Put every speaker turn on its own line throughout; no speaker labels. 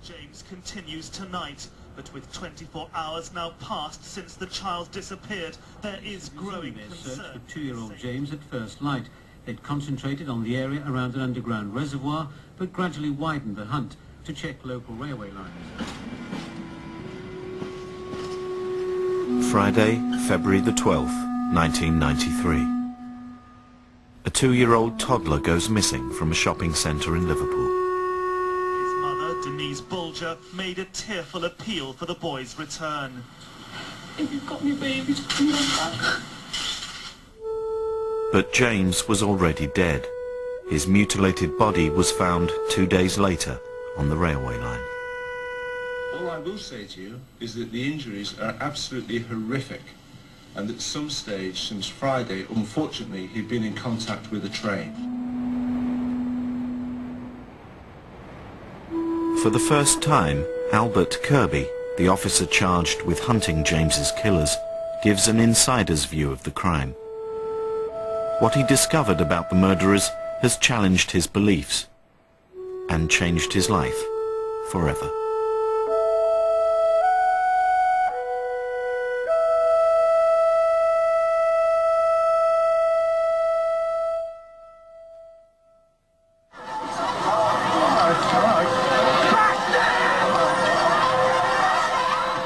James continues tonight, but with 24 hours now passed since the child disappeared, there is growing concern.
Search for 2-year-old James at first light. They'd concentrated on the area around an underground reservoir, but gradually widened the hunt to check local railway lines.
Friday, February the 12th, 1993. A 2-year-old toddler goes missing from a shopping centre in Liverpool.
His mother, Denise Bulger, made a tearful appeal for the boy's return.
If you've got me baby, come back.
But James was already dead. His mutilated body was found 2 days later on the railway line.
All I will say to you is that the injuries are absolutely horrific, and at some stage since Friday, unfortunately, he'd been in contact with a train.
For the first time, Albert Kirby, the officer charged with hunting James's killers, gives an insider's view of the crime. What he discovered about the murderers has challenged his beliefs and changed his life forever.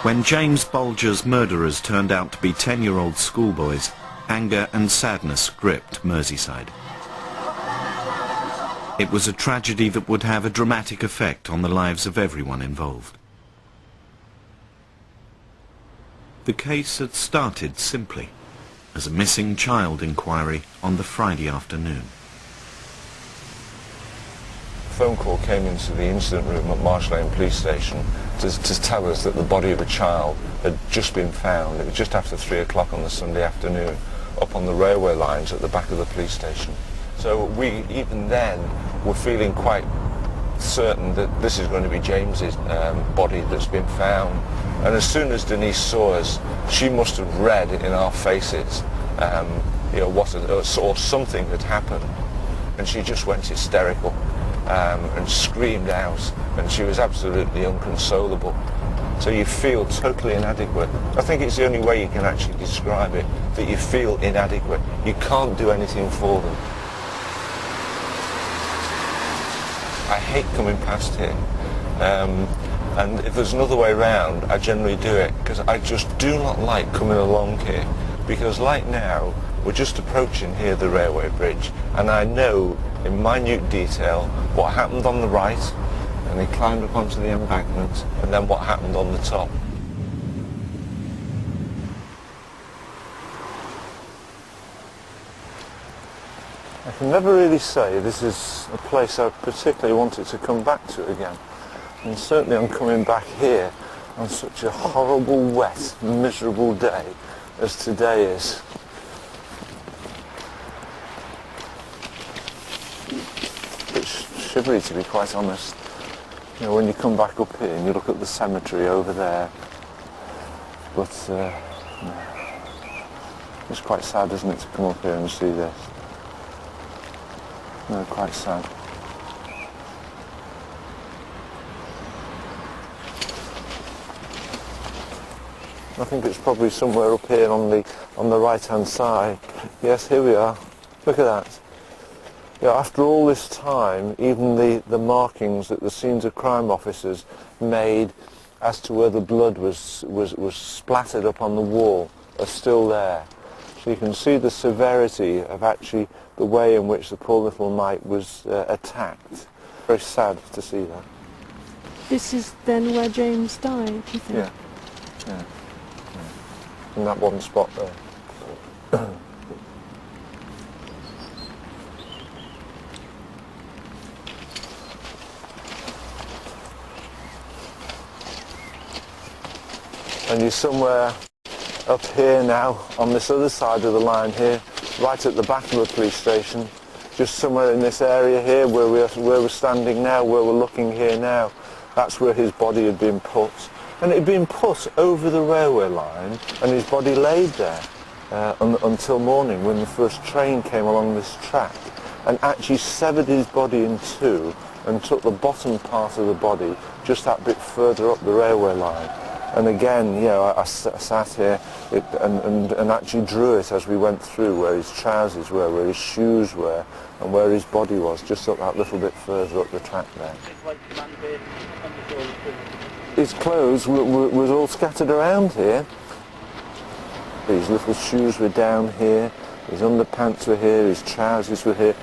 When James Bulger's murderers turned out to be 10-year-old schoolboys, anger and sadness gripped Merseyside. It was a tragedy that would have a dramatic effect on the lives of everyone involved. The case had started simply as a missing child inquiry on the Friday afternoon.
A phone call came into the incident room at Marsh Lane Police Station to tell us that the body of a child had just been found. It was just after 3 o'clock on the Sunday afternoon up on the railway lines at the back of the police station. So we, even then, were feeling quite certain that this is going to be James's body that's been found. And as soon as Denise saw us, she must have read in our faces, you know, or something had happened, and she just went hysterical. And screamed out, and she was absolutely inconsolable. So you feel totally inadequate. I think it's the only way you can actually describe it, that you feel inadequate. You can't do anything for them. I hate coming past here, and if there's another way round, I generally do it, because I just do not like coming along here, because like now, we're just approaching here the railway bridge, and I know in minute detail what happened on the right, and he climbed up onto the embankment, and then what happened on the top. I can never really say this is a place I particularly wanted to come back to again, and certainly I'm coming back here on such a horrible, wet, miserable day as today is. Shivery, to be quite honest. You know, when you come back up here and you look at the cemetery over there, but it's quite sad, isn't it, to come up here and see this? No, quite sad. I think it's probably somewhere up here on the right-hand side. Yes, here we are. Look at that. You know, after all this time, even the markings that the scenes of crime officers made as to where the blood was splattered up on the wall are still there. So you can see the severity of actually the way in which the poor little mite was attacked. Very sad to see that.
This is then where James died, do you think?
Yeah. In that one spot there. And you're somewhere up here now, on this other side of the line here, right at the back of the police station, just somewhere in this area here where we're standing now, where we're looking here now. That's where his body had been put. And it had been put over the railway line, and his body laid there until morning when the first train came along this track. and actually severed his body in two and took the bottom part of the body just that bit further up the railway line. And again, you know, I sat here and actually drew it as we went through, where his trousers were, where his shoes were, and where his body was, just up that little bit further up the track there. His clothes were all scattered around here. His little shoes were down here, his underpants were here, his trousers were here.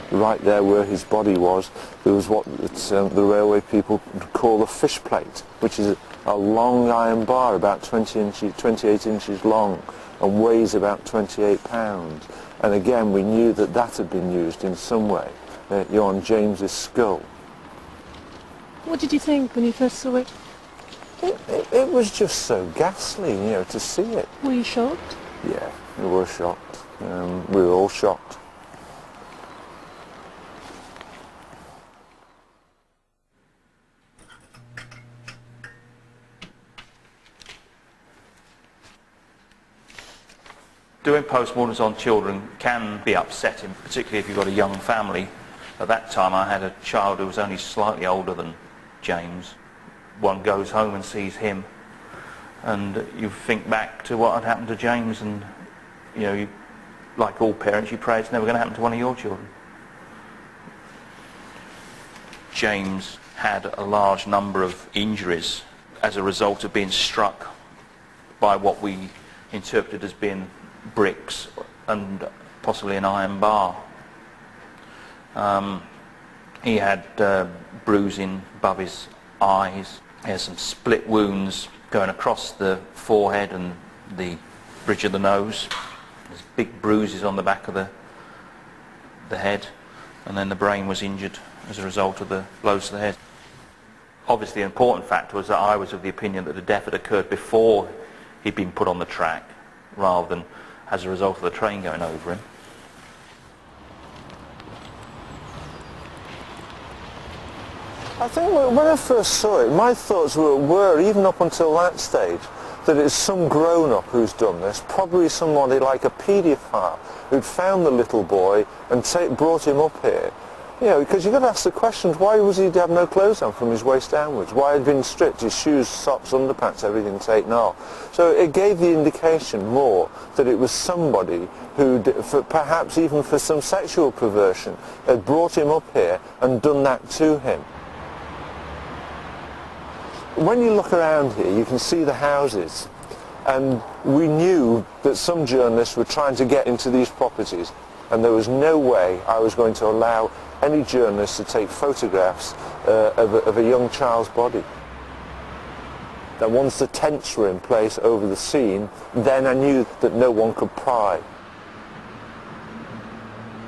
Right there where his body was, there was what the railway people call a fish plate, which is a long iron bar about 28 inches long and weighs about 28 pounds. And again, we knew that that had been used in some way, on James's skull.
What did you think when you first saw it?
It was just so ghastly, you know, to see it.
Were you shocked?
Yeah, we were shocked. We were all shocked.
Doing postmortems on children can be upsetting, particularly if you've got a young family. At that time I had a child who was only slightly older than James. One goes home and sees him, and you think back to what had happened to James, and you know, like all parents, you pray it's never going to happen to one of your children. James had a large number of injuries as a result of being struck by what we interpreted as being bricks and possibly an iron bar. He had bruising above his eyes. He had some split wounds going across the forehead and the bridge of the nose. There's big bruises on the back of the head, and then the brain was injured as a result of the blows to the head. Obviously, the important factor was that I was of the opinion that the death had occurred before he'd been put on the track, rather than as a result of the train going over him.
I think when I first saw it, my thoughts were even up until that stage, that it's some grown-up who's done this, probably somebody like a paedophile who'd found the little boy and brought him up here. You know, because you've got to ask the questions, why was he have no clothes on from his waist downwards? Why had been stripped, his shoes, socks, underpants, everything taken off? So it gave the indication more that it was somebody who, perhaps even for some sexual perversion, had brought him up here and done that to him. When you look around here, you can see the houses, and we knew that some journalists were trying to get into these properties, and there was no way I was going to allow any journalist to take photographs of a young child's body. That once the tents were in place over the scene, then I knew that no one could pry.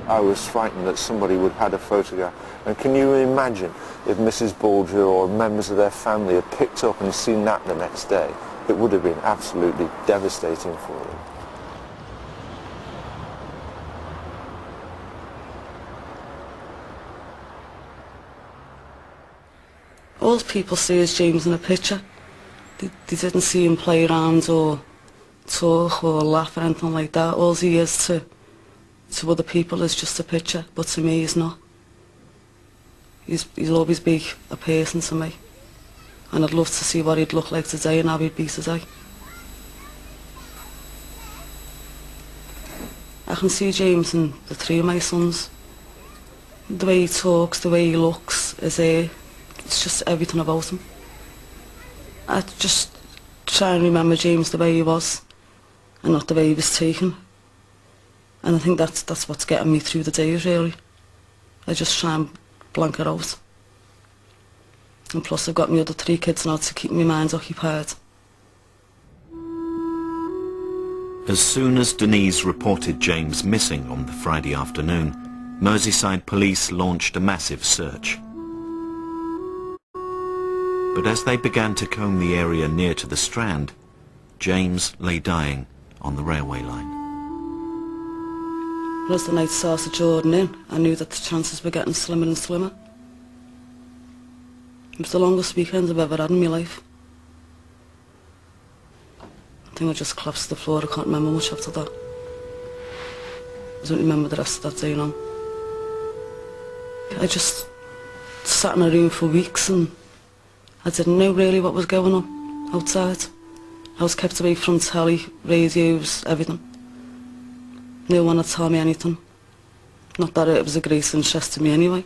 I was frightened that somebody would have had a photograph. And can you imagine if Mrs. Bulger or members of their family had picked up and seen that the next day? It would have been absolutely devastating for them.
All people see is James in a picture. They didn't see him play around or talk or laugh or anything like that. All he is to other people is just a picture, but to me he's not. He'll always be a person to me, and I'd love to see what he'd look like today and how he'd be today. I can see James in the three of my sons. The way he talks, the way he looks, his hair, it's just everything about him. I just try and remember James the way he was, and not the way he was taken. And I think that's what's getting me through the days, really. I just try and blank it out. And plus I've got my other three kids now to keep my mind occupied.
As soon as Denise reported James missing on the Friday afternoon, Merseyside police launched a massive search. But as they began to comb the area near to the Strand, James lay dying on the railway line.
As the night started drawing in, I knew that the chances were getting slimmer and slimmer. It was the longest weekend I've ever had in my life. I think I just collapsed to the floor. I can't remember much after that. I don't remember the rest of that day now. I just sat in a room for weeks and I didn't know really what was going on outside. I was kept away from telly, radios, everything. No one would tell me anything. Not that it was a great interest to me anyway.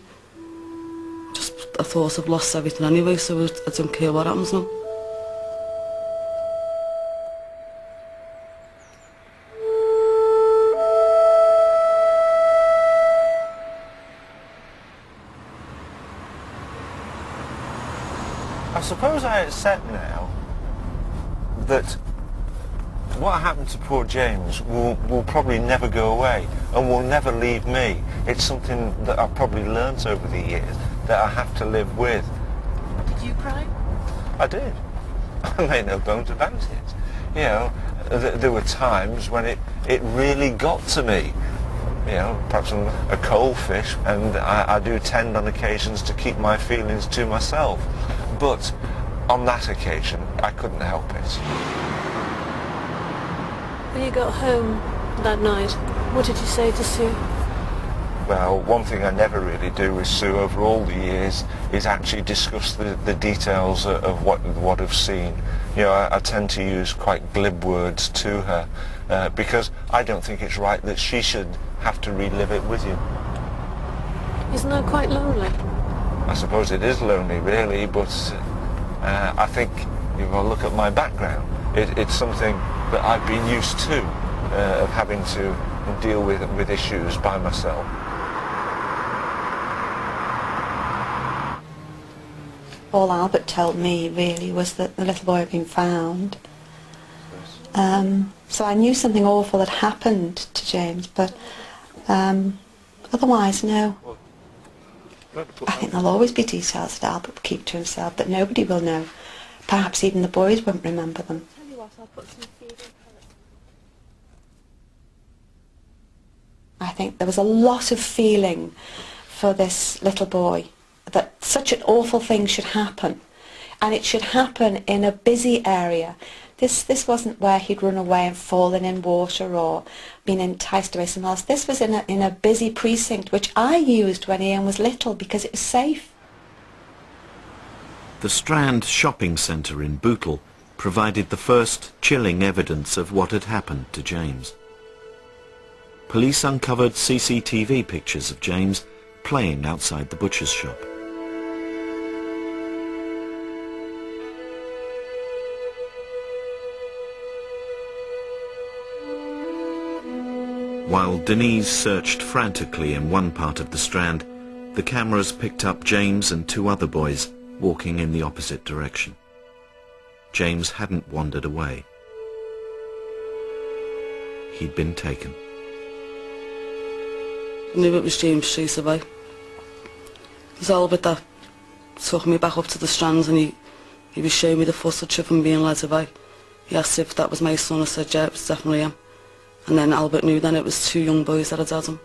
Just I thought I've lost everything anyway, so I don't care what happens now.
I suppose I accept now that what happened to poor James will probably never go away and will never leave me. It's something that I've probably learnt over the years that I have to live with.
Did you cry?
I did. I made no bones about it. You know, there were times when it really got to me. You know, perhaps I'm a cold fish and I do tend on occasions to keep my feelings to myself. But on that occasion, I couldn't help it.
When you got home that night, what did you say to Sue?
Well, one thing I never really do with Sue over all the years is actually discuss the details of what I've seen. You know, I tend to use quite glib words to her because I don't think it's right that she should have to relive it with you.
Isn't that quite lonely?
I suppose it is lonely, really, but I think if I look at my background, it's something that I've been used to, of having to deal with issues by myself.
All Albert told me, really, was that the little boy had been found. So I knew something awful had happened to James, but otherwise, no. I think there'll always be details that Albert will keep to himself that nobody will know. Perhaps even the boys won't remember them. I think there was a lot of feeling for this little boy, that such an awful thing should happen, and it should happen in a busy area. This wasn't where he'd run away and fallen in water or been enticed away somewhere else. This was in a busy precinct, which I used when Ian was little because it was safe.
The Strand shopping centre in Bootle provided the first chilling evidence of what had happened to James. Police uncovered CCTV pictures of James playing outside the butcher's shop. While Denise searched frantically in one part of the Strand, the cameras picked up James and two other boys walking in the opposite direction. James hadn't wandered away. He'd been taken.
I knew it was James straight away. It was Albert that took me back up to the Strands, and he was showing me the footage of him being led away. He asked if that was my son. I said, yeah, it was definitely him. And then Albert knew then it was two young boys that had had him.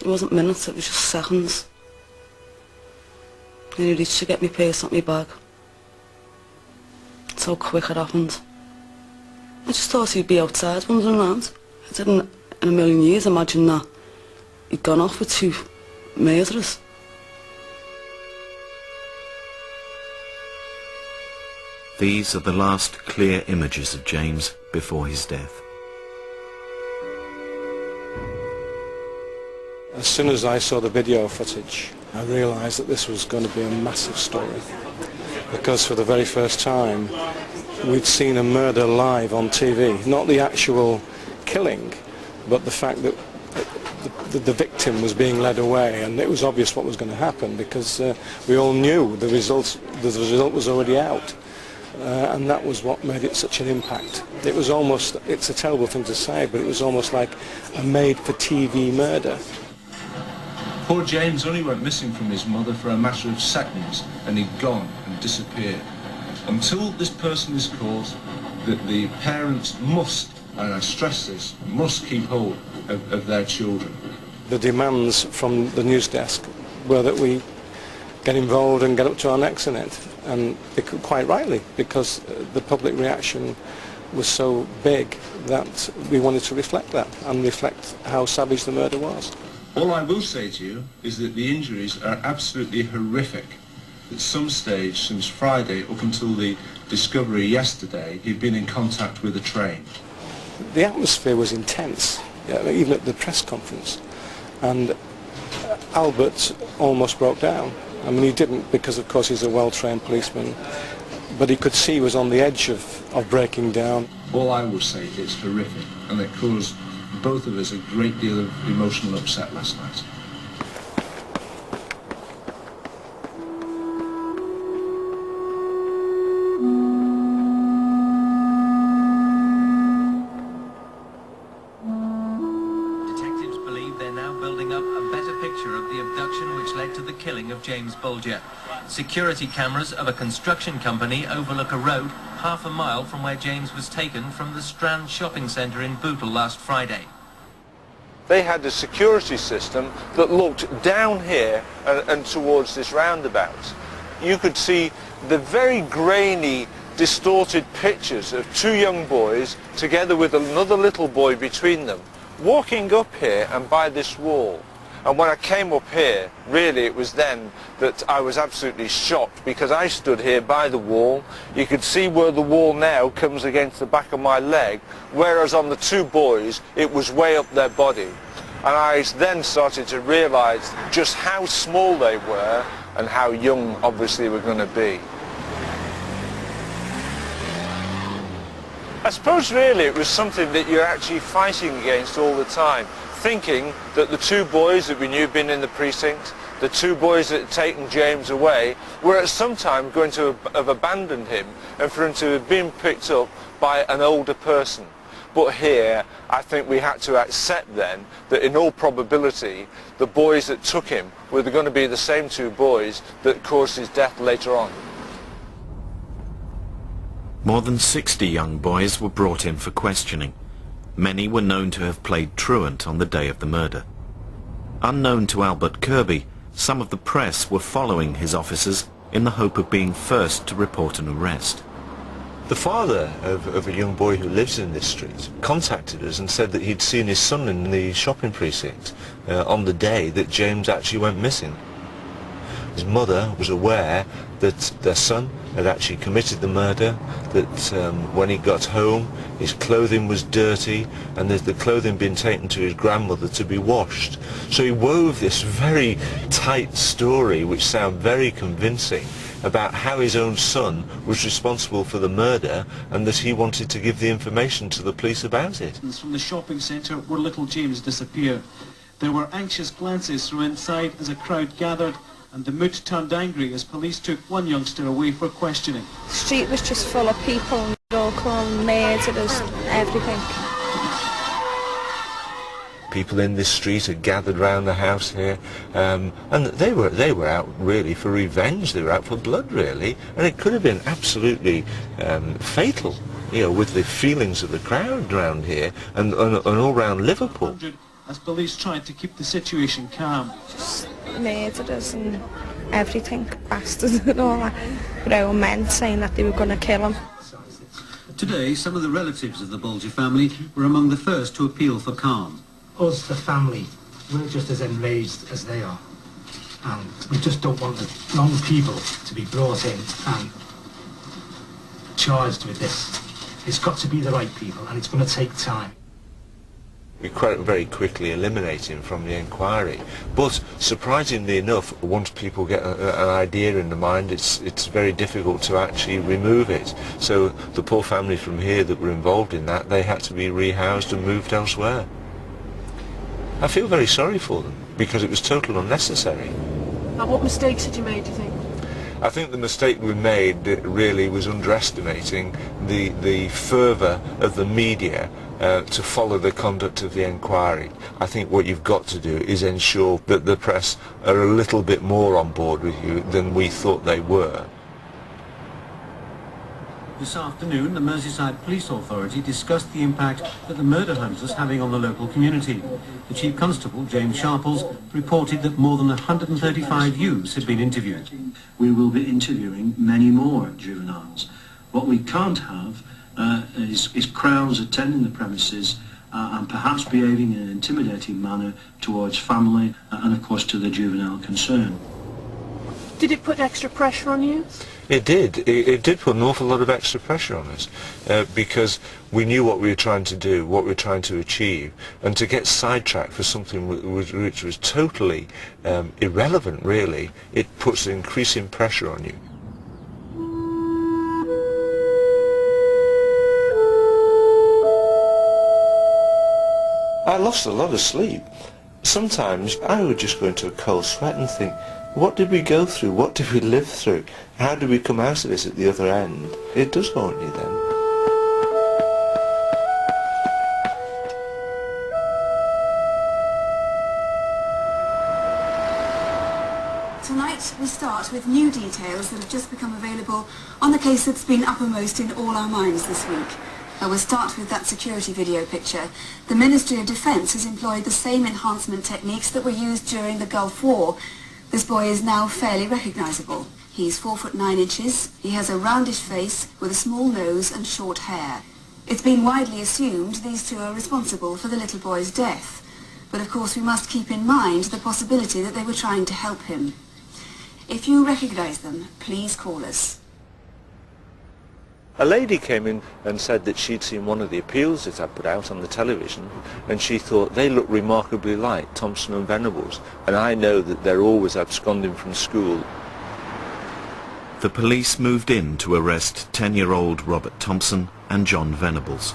It wasn't minutes, it was just seconds. And he reached to get my purse out my bag. That's how quick it happened. I just thought he'd be outside wandering around. I didn't in a million years imagine that he'd gone off with two murderers.
These are the last clear images of James before his death.
As soon as I saw the video footage, I realised that this was going to be a massive story. Because for the very first time, we'd seen a murder live on TV. Not the actual killing, but the fact that the victim was being led away, and it was obvious what was going to happen because we all knew the result was already out. And that was what made it such an impact. It was almost, it's a terrible thing to say, but it was almost like a made-for-TV murder.
Poor James only went missing from his mother for a matter of seconds, and he'd gone and disappeared. Until this person is caught, the parents must, and I stress this, must keep hold of their children.
The demands from the news desk were that we get involved and get up to our necks in it, and quite rightly, because the public reaction was so big that we wanted to reflect that and reflect how savage the murder was.
All I will say to you is that the injuries are absolutely horrific. At some stage since Friday up until the discovery yesterday, he'd been in contact with a train.
The atmosphere was intense, even at the press conference, and Albert almost broke down. I mean, he didn't because, of course, he's a well-trained policeman, but he could see he was on the edge of breaking down.
All I will say is it's horrific, and it caused both of us a great deal of emotional upset last night.
Detectives believe they're now building up a better picture of the abduction which led to the killing of James Bulger. Security cameras of a construction company overlook a road half a mile from where James was taken from the Strand shopping centre in Bootle last Friday.
They had a security system that looked down here and towards this roundabout. You could see the very grainy, distorted pictures of two young boys together with another little boy between them, walking up here and by this wall. And when I came up here, really it was then that I was absolutely shocked, because I stood here by the wall. You could see where the wall now comes against the back of my leg, whereas on the two boys it was way up their body. And I then started to realise just how small they were and how young obviously we're going to be. I suppose really it was something that you're actually fighting against all the time, thinking that the two boys that we knew had been in the precinct, the two boys that had taken James away, were at some time going to have abandoned him and for him to have been picked up by an older person. But here, I think we had to accept then that in all probability, the boys that took him were going to be the same two boys that caused his death later on.
More than 60 young boys were brought in for questioning. Many were known to have played truant on the day of the murder. Unknown to Albert Kirby, some of the press were following his officers in the hope of being first to report an arrest.
The father of a young boy who lives in this street contacted us and said that he'd seen his son in the shopping precinct on the day that James actually went missing. His mother was aware that their son had actually committed the murder, that when he got home his clothing was dirty and the clothing been taken to his grandmother to be washed. So he wove this very tight story which sounded very convincing about how his own son was responsible for the murder and that he wanted to give the information to the police about it.
From the shopping centre where little James disappeared. There were anxious glances from inside as a crowd gathered, and the mood turned angry as police took one youngster away for questioning.
The street was just full of people and they were all calling murderers, everything.
People in this street had gathered round the house here, and they were out really for revenge. They were out for blood, really, and it could have been absolutely fatal, you know, with the feelings of the crowd around here and all round Liverpool.
As police tried to keep the situation calm.
Just murderers and everything, bastards and all that. Grown men saying that they were going to kill him.
Today, some of the relatives of the Bulger family were among the first to appeal for calm.
Us, the family, we're just as enraged as they are. And we just don't want the wrong people to be brought in and charged with this. It's got to be the right people, and it's going to take time.
We quite very quickly eliminate him from the inquiry, but surprisingly enough, once people get an idea in the mind, it's very difficult to actually remove it. So the poor family from here that were involved in that, they had to be rehoused and moved elsewhere. I feel very sorry for them because it was totally unnecessary.
And what mistakes had you made, do you think?
I think the mistake we made really was underestimating the fervour of the media to follow the conduct of the inquiry. I think what you've got to do is ensure that the press are a little bit more on board with you than we thought they were.
This afternoon, the Merseyside Police Authority discussed the impact that the murder hunt was having on the local community. The Chief Constable, James Sharples, reported that more than 135 youths had been interviewed.
We will be interviewing many more juveniles. What we can't have
is crowds attending the premises and perhaps behaving in an intimidating manner towards family and of course to the juvenile concerned.
Did it put extra pressure on you?
It did. It did put an awful lot of extra pressure on us because we knew what we were trying to do, what we were trying to achieve, and to get sidetracked for something which was totally irrelevant, really, it puts increasing pressure on you. I lost a lot of sleep. Sometimes I would just go into a cold sweat and think, what did we go through? What did we live through? How did we come out of this at the other end? It does haunt you then.
Tonight we start with new details that have just become available on the case that's been uppermost in all our minds this week. We'll start with that security video picture. The Ministry of Defence has employed the same enhancement techniques that were used during the Gulf War. This boy is now fairly recognisable. He's 4 foot 9 inches. He has a roundish face with a small nose and short hair. It's been widely assumed these two are responsible for the little boy's death. But of course we must keep in mind the possibility that they were trying to help him. If you recognise them, please call us.
A lady came in and said that she'd seen one of the appeals that I put out on the television, and she thought they looked remarkably like Thompson and Venables, and I know that they're always absconding from school.
The police moved in to arrest 10-year-old Robert Thompson and John Venables.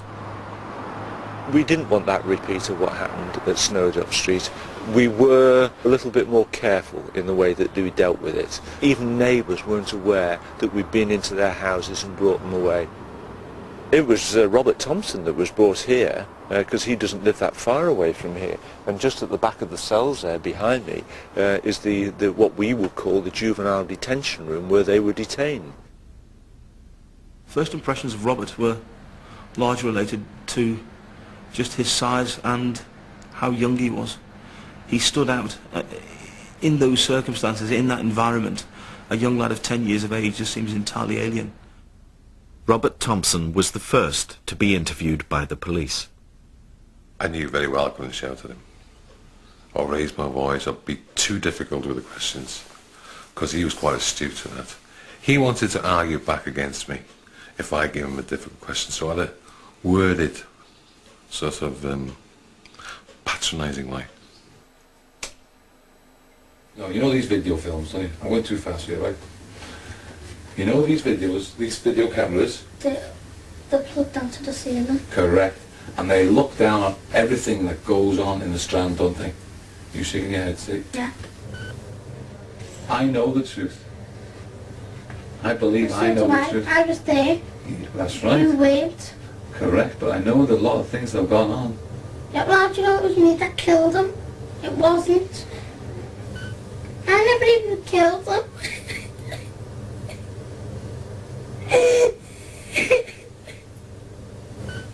We didn't want that repeat of what happened at Snowdrop Street. We were a little bit more careful in the way that we dealt with it. Even neighbours weren't aware that we'd been into their houses and brought them away. It was Robert Thompson that was brought here because he doesn't live that far away from here. And just at the back of the cells there behind me is the what we would call the juvenile detention room where they were detained.
First impressions of Robert were largely related to just his size and how young he was. He stood out in those circumstances, in that environment. A young lad of 10 years of age just seems entirely alien.
Robert Thompson was the first to be interviewed by the police.
I knew very well I couldn't shout at him or raise my voice or be too difficult with the questions because he was quite astute to that. He wanted to argue back against me if I gave him a difficult question, so I had a worded sort of patronising way.
No, you know these video films, don't you? I went too fast here, right? You know these videos, these video cameras?
They're plugged onto the ceiling.
Correct. And they look down on everything that goes on in the Strand, don't they? You shaking your head, see?
Yeah.
I know the truth. I believe I know the truth.
I was there.
That's right.
You waved.
Correct, but I know that a lot of things have gone on.
Yeah, well, do you know it was me that killed him? It wasn't. I never even killed him.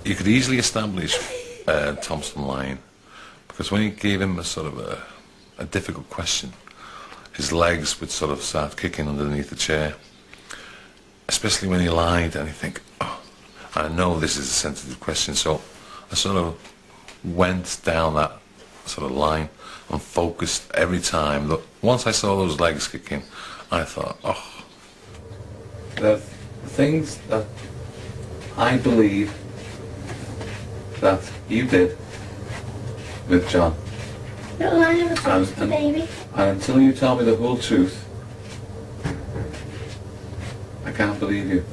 You could easily establish Thompson lying because when you gave him a sort of a difficult question, his legs would sort of start kicking underneath the chair, especially when he lied, and you think, oh, I know this is a sensitive question, so I sort of went down that sort of line and focused every time. Look, once I saw those legs kicking, I thought, oh.
The things that I believe that you did with John.
No, I never touched the baby.
And until you tell me the whole truth, I can't believe you.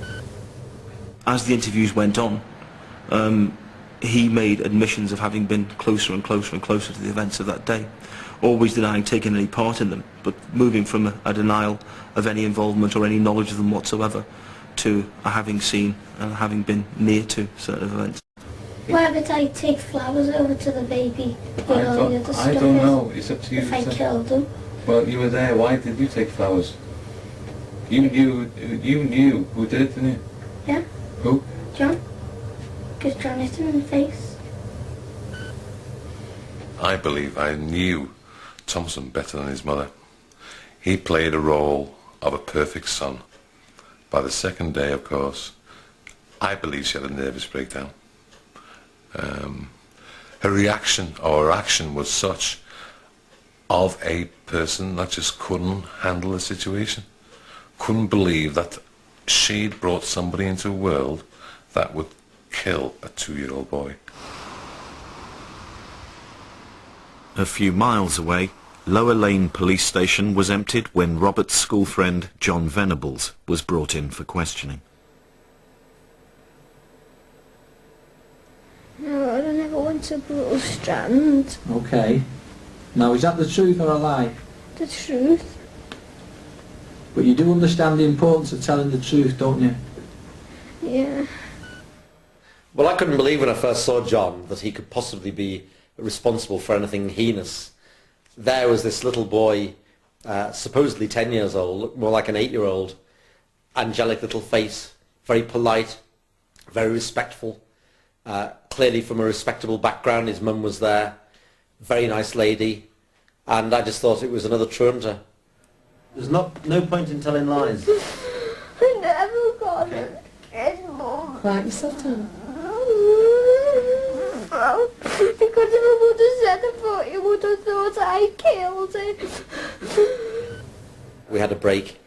As the interviews went on, he made admissions of having been closer and closer and closer to the events of that day, always denying taking any part in them, but moving from a denial of any involvement or any knowledge of them whatsoever to a having seen and having been near to certain events.
Why would I take flowers over to the baby?
I don't know. It's up to you.
If I killed him.
Well, you were there. Why did you take flowers? You knew who did it, didn't you?
Yeah.
Who?
John. Because John hit him in the face.
I believe I knew Thompson better than his mother. He played a role of a perfect son. By the second day, of course, I believe she had a nervous breakdown. Her reaction, or her action, was such of a person that just couldn't handle the situation. Couldn't believe that she'd brought somebody into a world that would kill a 2-year-old boy.
A few miles away, Lower Lane police station was emptied when Robert's school friend John Venables was brought in for questioning.
No, I never went to Brutal Strand.
Okay. Now, is that the truth or a lie?
The truth.
But you do understand the importance of telling the truth, don't you?
Yeah.
Well, I couldn't believe when I first saw John that he could possibly be responsible for anything heinous. There was this little boy, supposedly 10 years old, looked more like an 8-year-old, angelic little face, very polite, very respectful, clearly from a respectable background. His mum was there, very nice lady, and I just thought it was another truanter. There's no point in telling lies.
I never got it. It's Mum.
Quiet yourself down.
Because if I would have said I thought you would have thought I killed it.
We had a break,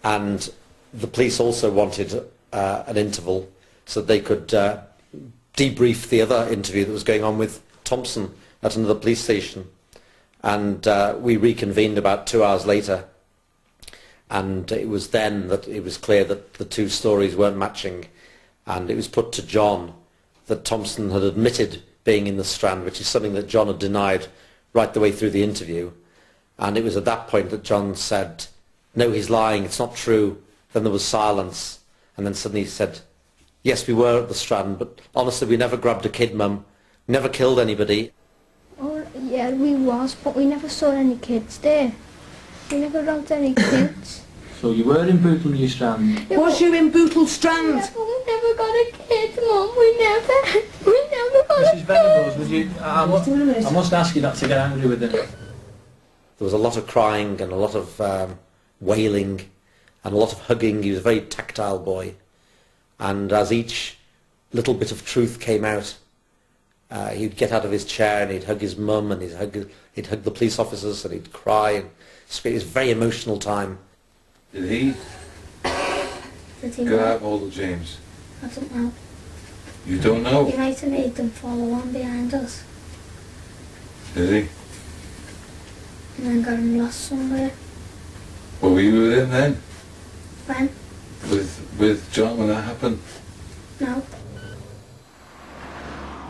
and the police also wanted an interval so they could debrief the other interview that was going on with Thompson at another police station. And we reconvened about 2 hours later, and it was then that it was clear that the two stories weren't matching, and it was put to John that Thompson had admitted being in the Strand, which is something that John had denied right the way through the interview. And it was at that point that John said, no, he's lying, it's not true. Then there was silence, and then suddenly he said, yes, we were at the Strand, but honestly we never grabbed a kid, Mum, never killed anybody.
Oh, yeah, we was, but we never saw any kids there. We never grabbed any kids.
So you were in Bootle New Strand?
Yeah,
was you in Bootle Strand?
Yeah, but we never got a kid, Mum. We never got
Mrs.
a kid.
Venables, would you... I must ask you not to get angry with him.
There was a lot of crying and a lot of wailing and a lot of hugging. He was a very tactile boy. And as each little bit of truth came out, he'd get out of his chair and he'd hug his mum and he'd hug the police officers and he'd cry. And it was a very emotional time.
Did he get out hold of James?
I don't know.
You don't know?
He might have made them follow on behind us.
Did he?
And then got him lost somewhere.
Well, were you with him then?
When?
With John when that happened?
No.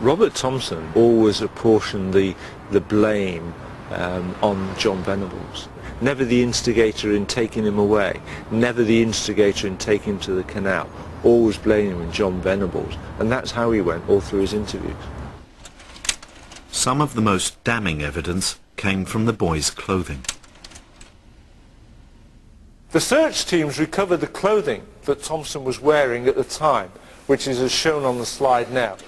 Robert Thompson always apportioned the blame on John Venables. Never the instigator in taking him away, never the instigator in taking him to the canal, always blaming John Venables, and that's how he went all through his interviews.
Some of the most damning evidence came from the boy's clothing.
The search teams recovered the clothing that Thompson was wearing at the time, which is as shown on the slide now.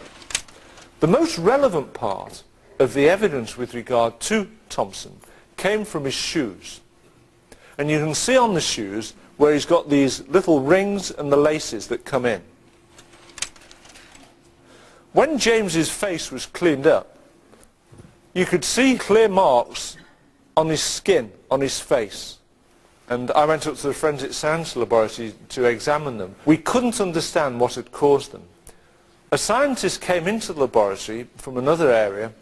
The most relevant part of the evidence with regard to Thompson came from his shoes. And you can see on the shoes where he's got these little rings and the laces that come in. When James's face was cleaned up, you could see clear marks on his skin, on his face. And I went up to the forensic science laboratory to examine them. We couldn't understand what had caused them. A scientist came into the laboratory from another area,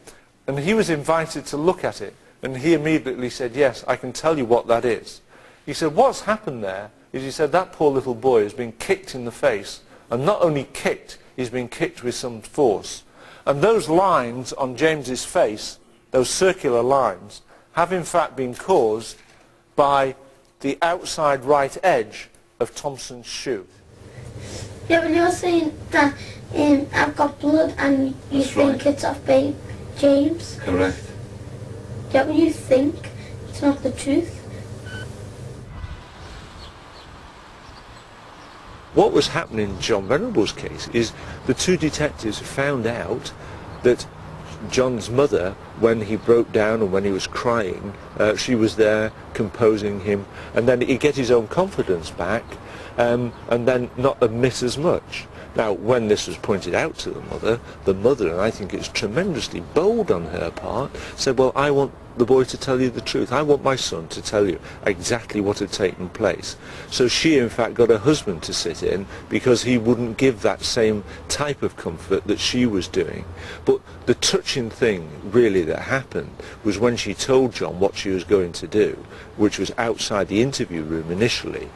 and he was invited to look at it. And he immediately said, yes, I can tell you what that is. He said, what's happened there is, he said, that poor little boy has been kicked in the face. And not only kicked, he's been kicked with some force. And those lines on James's face, those circular lines, have in fact been caused by the outside right edge of Thompson's shoe.
Yeah, when you're saying that I've got blood and you think it's off by James.
Correct.
Yeah, but you think it's not the truth.
What was happening in John Venables' case is the two detectives found out that John's mother, when he broke down and when he was crying, she was there composing him, and then he'd get his own confidence back and then not admit as much. Now, when this was pointed out to the mother, and I think it's tremendously bold on her part, said, well, I want the boy to tell you the truth. I want my son to tell you exactly what had taken place. So she, in fact, got her husband to sit in because he wouldn't give that same type of comfort that she was doing. But the touching thing, really, that happened was when she told John what she was going to do, which was outside the interview room initially.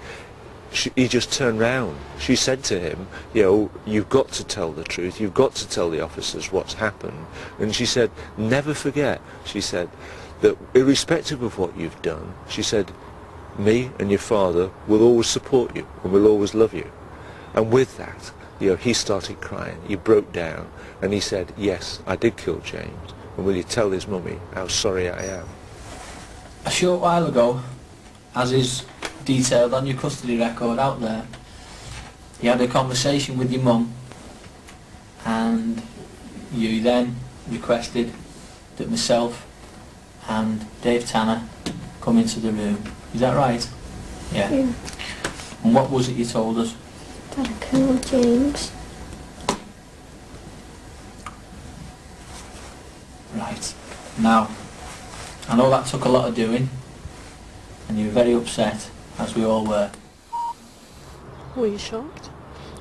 He just turned round. She said to him, you know, you've got to tell the truth, you've got to tell the officers what's happened. And she said, never forget, she said, that irrespective of what you've done, she said, me and your father will always support you and will always love you. And with that, you know, he started crying, he broke down, and he said, yes, I did kill James, and will you tell his mummy how sorry I am?
A short while ago, as is detailed on your custody record out there, you had a conversation with your mum, and you then requested that myself and Dave Tanner come into the room. Is that right? Yeah. And what was it you told us?
That I killed James.
Right. Now, I know that took a lot of doing, and you were very upset, as we all were.
Were you shocked?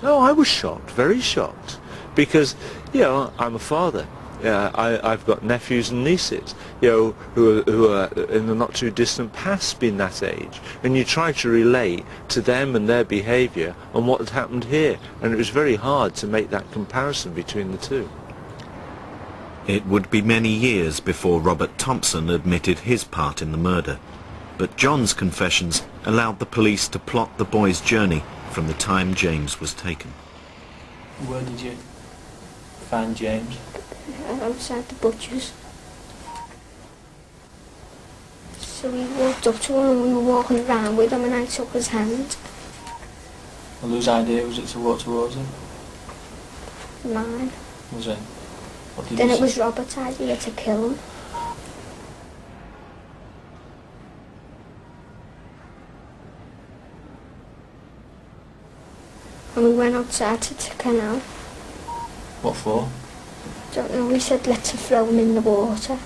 No, I was shocked, very shocked, because, you know, I'm a father. Yeah, I've got nephews and nieces, you know, who are in the not too distant past been that age, and you try to relate to them and their behaviour and what had happened here, and it was very hard to make that comparison between the two.
It would be many years before Robert Thompson admitted his part in the murder, but John's confessions allowed the police to plot the boy's journey from the time James was taken.
Where did you find James?
Outside the butcher's. So we walked up to him and we were walking around with him and I took his hand.
Well, whose idea was it to walk towards him?
Mine.
Was it? What did
Then
you
it
say?
was Robert's idea to kill him. And we went outside to the canal.
What for?
Don't know, we said let's throw him in the water.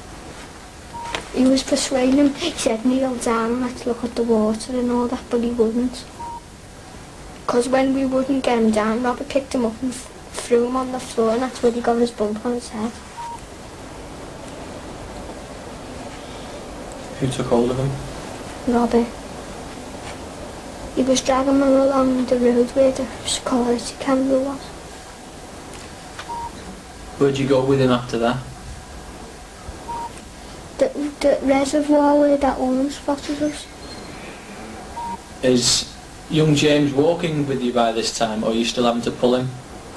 He was persuading him, he said kneel down and let's look at the water and all that, but he wouldn't. Because when we wouldn't get him down, Robert picked him up and threw him on the floor, and that's where he got his bump on his head.
Who took hold of him?
Robert. He was dragging him along the road where the security camera was.
Where'd you go with him after that?
The reservoir where that woman spotted us.
Is young James walking with you by this time, or are you still having to pull him?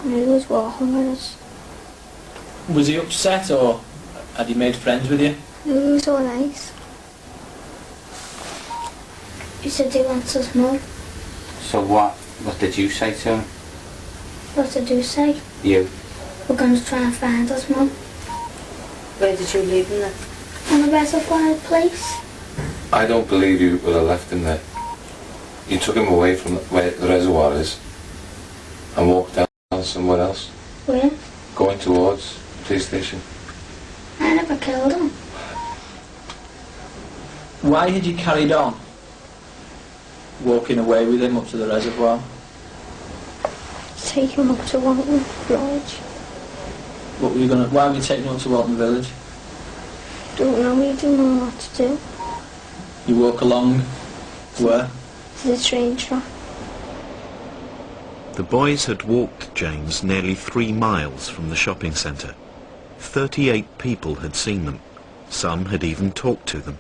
And he was walking with us.
Was he upset, or had he made friends with you?
He was all nice. He said he wants us more.
So what did you say to him?
What did you say?
You?
We're going to try and find us, Mum.
Where did you leave him then?
On a reservoir place.
I don't believe you would have left him there. You took him away from where the reservoir is and walked down somewhere else.
Where?
Going towards the police station.
I never killed him.
Why had you carried on walking away with him up to the reservoir?
Take him up to Walton Village.
What were you gonna? Why were you taking him up to Walton Village?
Don't know, we didn't know what to do.
You walk along where?
To the train track.
The boys had walked James nearly 3 miles from the shopping centre. 38 people had seen them. Some had even talked to them.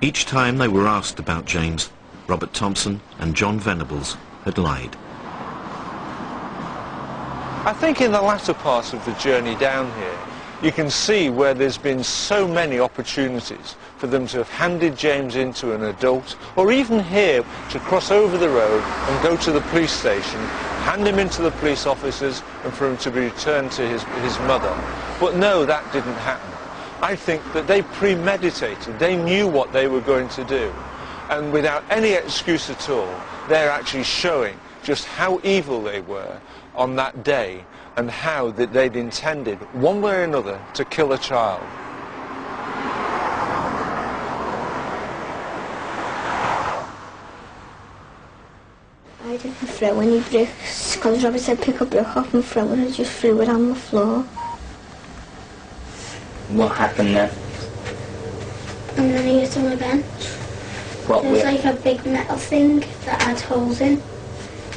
Each time they were asked about James, Robert Thompson and John Venables had lied.
I think in the latter part of the journey down here, you can see where there's been so many opportunities for them to have handed James into an adult, or even here to cross over the road and go to the police station, hand him into the police officers, and for him to be returned to his mother. But no, that didn't happen. I think that they premeditated, they knew what they were going to do, and without any excuse at all, they're actually showing just how evil they were on that day and how that they'd intended, one way or another, to kill a child.
I didn't throw any bricks because Robert said pick a brick up and throw it. I just threw it on the floor.
What happened then?
And then he hit on the bench.
What?
There was like a big metal thing that had holes in.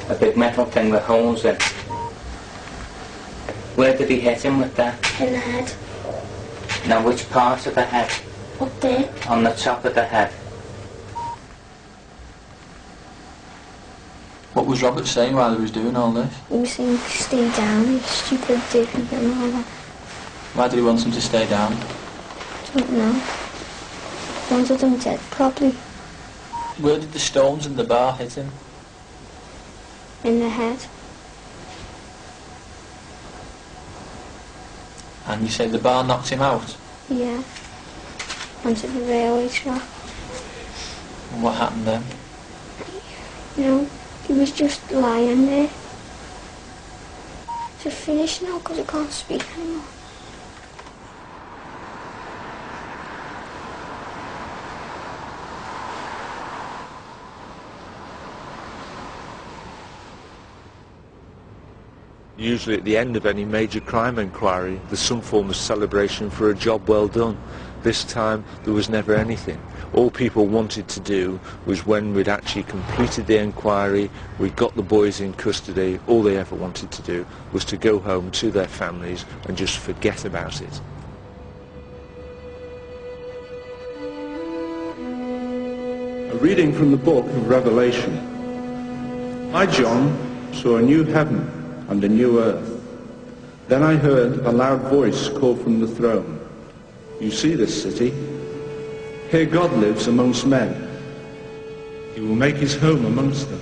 A big metal thing with holes in? Where did he hit him with that?
In the head.
Now which part of the head?
Up there.
On the top of the head.
What was Robert saying while he was doing all this?
He was saying stay down, you stupid dick and all that.
Why did he want him to stay down?
Don't know. Wanted him dead, probably.
Where did the stones in the bar hit him?
In the head.
And you say the bar knocked him out?
Yeah. Onto the railway track.
And what happened then?
You know, he was just lying there. Just finished now because I can't speak anymore.
Usually at the end of any major crime inquiry, there's some form of celebration for a job well done. This time, there was never anything. All people wanted to do was when we'd actually completed the inquiry, we'd got the boys in custody, all they ever wanted to do was to go home to their families and just forget about it.
A reading from the book of Revelation. I, John, saw a new heaven and a new earth. Then I heard a loud voice call from the throne. You see this city? Here God lives amongst men. He will make his home amongst them.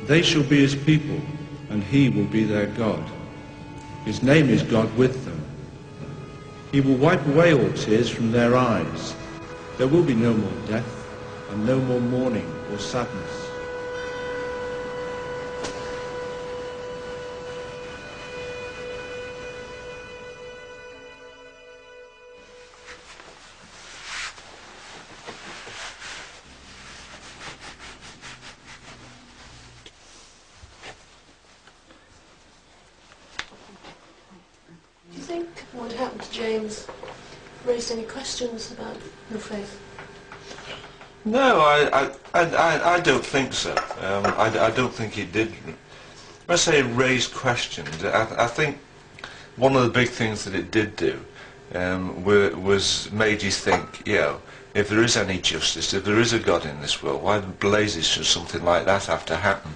They shall be his people, and he will be their God. His name is God with them. He will wipe away all tears from their eyes. There will be no more death, and no more mourning or sadness.
Do you think what happened to James raised any questions about your faith?
No, I don't think so. I don't think it did. When I say raise questions, I think one of the big things that it did do was made you think, you know, if there is any justice, if there is a God in this world, why the blazes should something like that have to happen?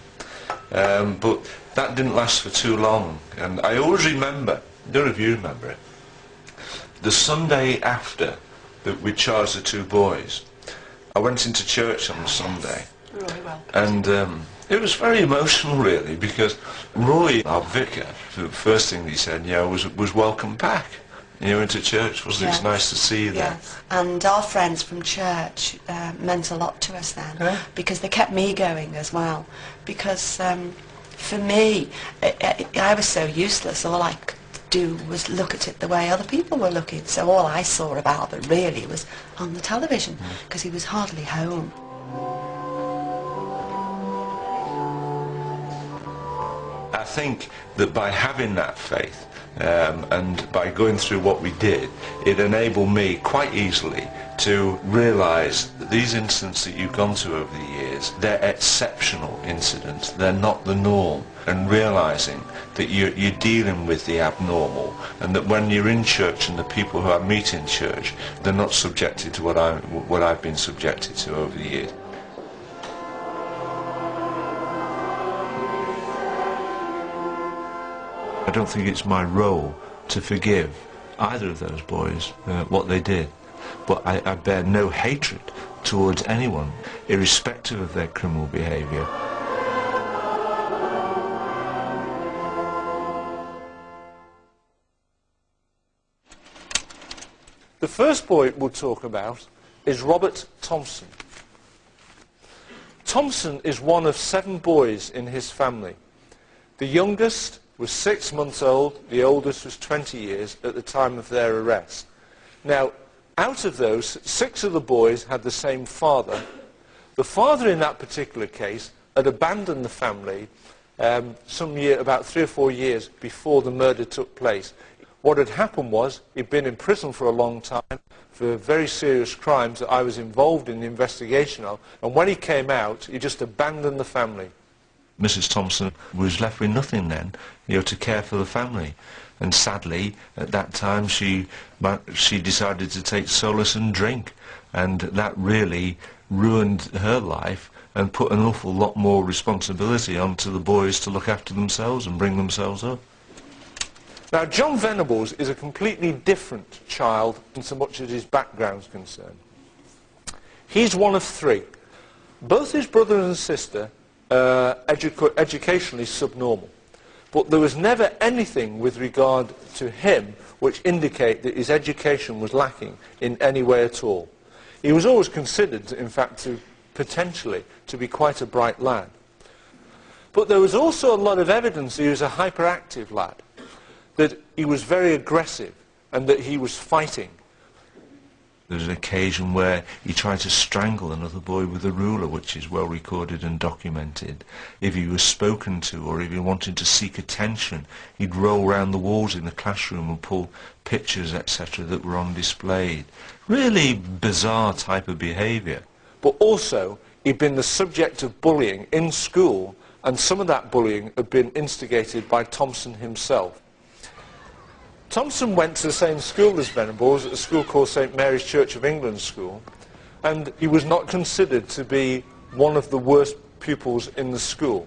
But that didn't last for too long, and I always remember, I don't know if you remember it, the Sunday after that we charged the two boys, I went into church on the Sunday, and it was very emotional really, because Roy, our vicar, the first thing he said, you know, was welcome back. You know, into church, wasn't it? It's nice to see you there.
Yes, and our friends from church meant a lot to us then, because they kept me going as well, because for me, I was so useless. All I could do was look at it the way other people were looking, so all I saw of Albert really was on the television, because he was hardly home.
I think that by having that faith, and by going through what we did, it enabled me quite easily to realise that these incidents that you've gone through over the years, they're exceptional incidents, they're not the norm, and realising that you're dealing with the abnormal, and that when you're in church and the people who I meet in church, they're not subjected to what I've been subjected to over the years. I don't think it's my role to forgive either of those boys what they did, but I bear no hatred towards anyone, irrespective of their criminal behaviour.
The first boy we'll talk about is Robert Thompson. Thompson is one of 7 boys in his family. The youngest
was 6 months old, the oldest was 20 years at the time of their arrest. Now, out of those, 6 of the boys had the same father. The father in that particular case had abandoned the family about 3 or 4 years before the murder took place. What had happened was he'd been in prison for a long time for very serious crimes that I was involved in the investigation of, and when he came out, he just abandoned the family.
Mrs. Thompson was left with nothing then, to care for the family. And sadly, at that time, she decided to take solace and drink, and that really ruined her life and put an awful lot more responsibility onto the boys to look after themselves and bring themselves up.
Now, John Venables is a completely different child in so much as his background is concerned. He's one of 3. Both his brother and sister are educationally subnormal, but there was never anything with regard to him which indicate that his education was lacking in any way at all. He was always considered, in fact, potentially to be quite a bright lad. But there was also a lot of evidence that he was a hyperactive lad, that he was very aggressive and that he was fighting.
There was an occasion where he tried to strangle another boy with a ruler, which is well recorded and documented. If he was spoken to or if he wanted to seek attention, he'd roll round the walls in the classroom and pull pictures, etc., that were on display. Really bizarre type of behaviour.
But also, he'd been the subject of bullying in school, and some of that bullying had been instigated by Thompson himself. Thompson went to the same school as Venables, at a school called St Mary's Church of England School, and he was not considered to be one of the worst pupils in the school.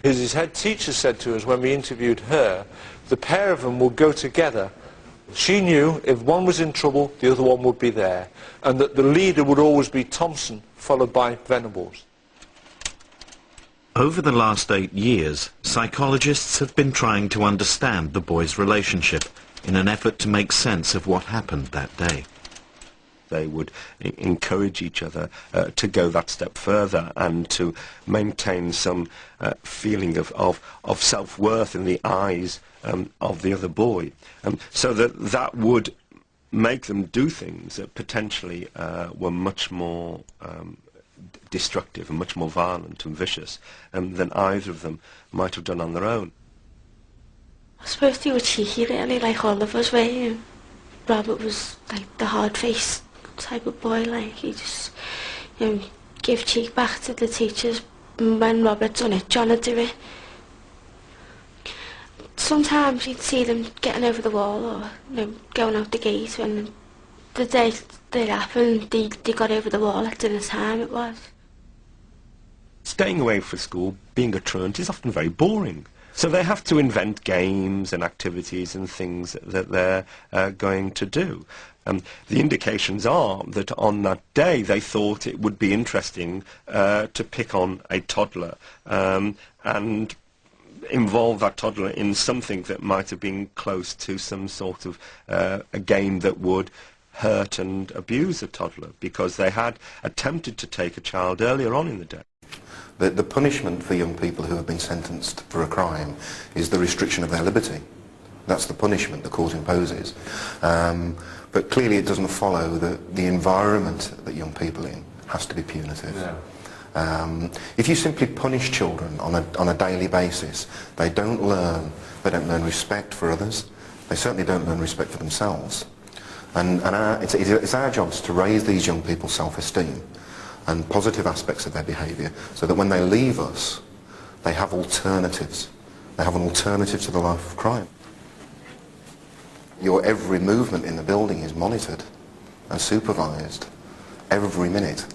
As his head teacher said to us when we interviewed her, the pair of them would go together. She knew if one was in trouble, the other one would be there, and that the leader would always be Thompson, followed by Venables.
Over the last 8 years, psychologists have been trying to understand the boys' relationship in an effort to make sense of what happened that day.
They would encourage each other to go that step further and to maintain some feeling of self-worth in the eyes of the other boy. So that would make them do things that potentially were much more destructive and much more violent and vicious than either of them might have done on their own.
I suppose they were cheeky really, like all of us were. Robert was like the hard-faced type of boy, like he just give cheek back to the teachers. When Robert done it, John would do it. Sometimes you'd see them getting over the wall or going out the gate, when the day that happened they got over the wall at dinner time it was.
Staying away from school, being a truant, is often very boring. So they have to invent games and activities and things that they're going to do. The indications are that on that day they thought it would be interesting to pick on a toddler and involve that toddler in something that might have been close to some sort of a game that would hurt and abuse a toddler, because they had attempted to take a child earlier on in the day.
The punishment for young people who have been sentenced for a crime is the restriction of their liberty. That's the punishment the court imposes. But clearly it doesn't follow that the environment that young people are in has to be punitive. Yeah. If you simply punish children on a daily basis, they don't learn respect for others. They certainly don't learn respect for themselves. And it's our jobs to raise these young people's self-esteem and positive aspects of their behaviour, so that when they leave us, they have alternatives. They have an alternative to the life of crime. Your every movement in the building is monitored and supervised every minute.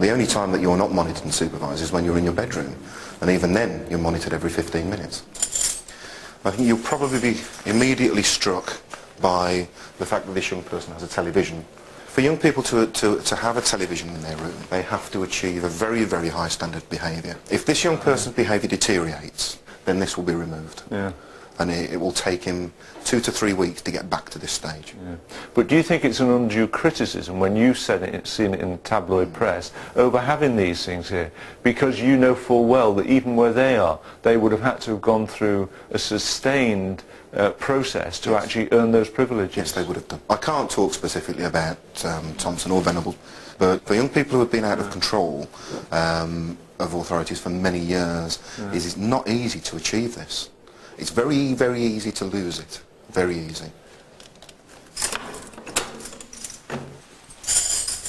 The only time that you're not monitored and supervised is when you're in your bedroom, and even then you're monitored every 15 minutes. I think you'll probably be immediately struck by the fact that this young person has a television. For young people to have a television in their room, they have to achieve a very, very high standard of behaviour. If this young person's behaviour deteriorates, then this will be removed.
Yeah.
and it will take him 2 to 3 weeks to get back to this stage.
Yeah. But do you think it's an undue criticism when you've seen it in the tabloid press over having these things here? Because you know full well that even where they are, they would have had to have gone through a sustained process to actually earn those privileges.
Yes, they would have done. I can't talk specifically about Thompson or Venables, but for young people who have been out of control of authorities for many years, it's not easy to achieve this. It's very, very easy to lose it. Very easy.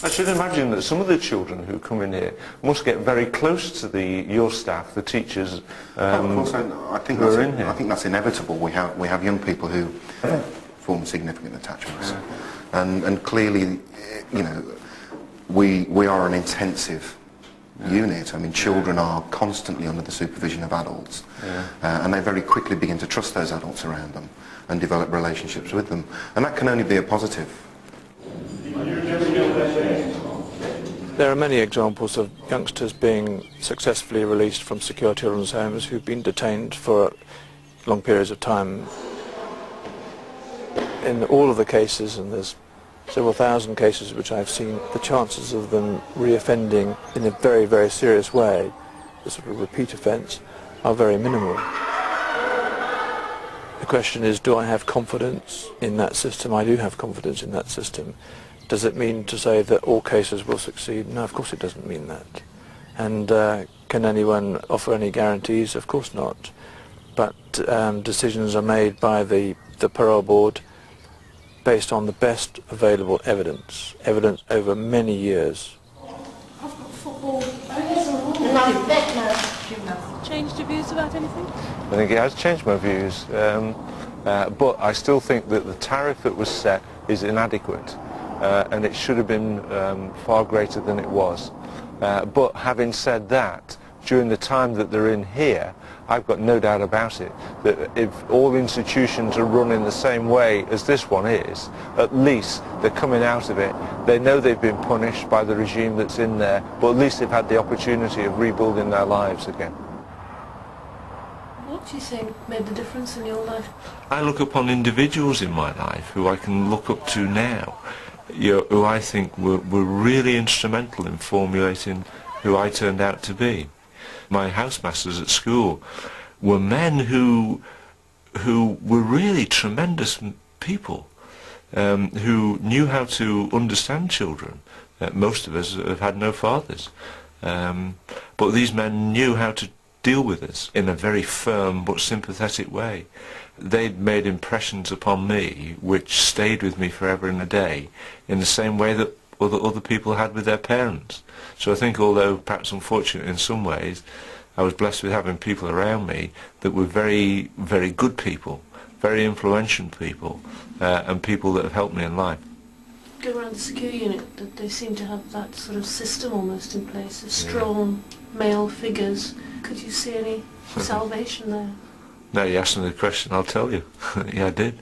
I should imagine that some of the children who come in here must get very close to your staff, the teachers
Of course, I think
who are in here.
I think that's inevitable. We have young people who form significant attachments, and clearly, you know, we are an intensive unit. I mean, children are constantly under the supervision of adults, and they very quickly begin to trust those adults around them and develop relationships with them, and that can only be a positive.
There are many examples of youngsters being successfully released from secure children's homes who've been detained for long periods of time. In all of the cases, and there's several thousand cases which I've seen, the chances of them reoffending in a very, very serious way, the sort of repeat offence, are very minimal. The question is, do I have confidence in that system? I do have confidence in that system. Does it mean to say that all cases will succeed? No, of course it doesn't mean that. And can anyone offer any guarantees? Of course not. But decisions are made by the parole board based on the best available evidence over many years.
Football.
Changed your views about anything?
I think it has changed my views, but I still think that the tariff that was set is inadequate, and it should have been far greater than it was. But having said that, during the time that they're in here, I've got no doubt about it that if all institutions are run in the same way as this one is, at least they're coming out of it. They know they've been punished by the regime that's in there, but at least they've had the opportunity of rebuilding their lives again.
What do you think made the difference in your life?
I look upon individuals in my life who I can look up to now, who I think were really instrumental in formulating who I turned out to be. My housemasters at school were men who were really tremendous people, who knew how to understand children. Most of us have had no fathers, but these men knew how to deal with us in a very firm but sympathetic way. They'd made impressions upon me which stayed with me forever and a day, in the same way that other people had with their parents. So I think, although perhaps unfortunate in some ways, I was blessed with having people around me that were very, very good people, very influential people, and people that have helped me in life.
Go around the secure unit, that they seem to have that sort of system almost in place, of strong male figures. Could you see any salvation there?
No, you asked me the question, I'll tell you. Yeah, I did.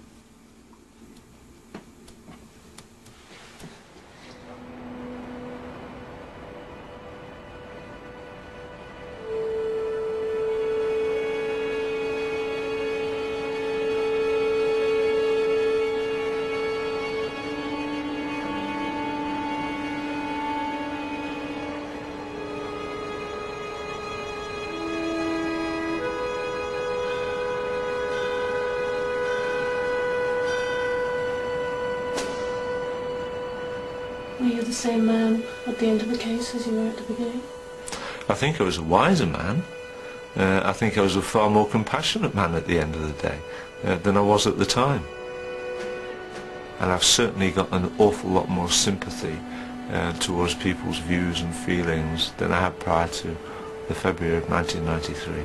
Were you the same man at the end of the case as you were at the beginning?
I think I was a wiser man. I think I was a far more compassionate man at the end of the day than I was at the time. And I've certainly got an awful lot more sympathy towards people's views and feelings than I had prior to the February of 1993.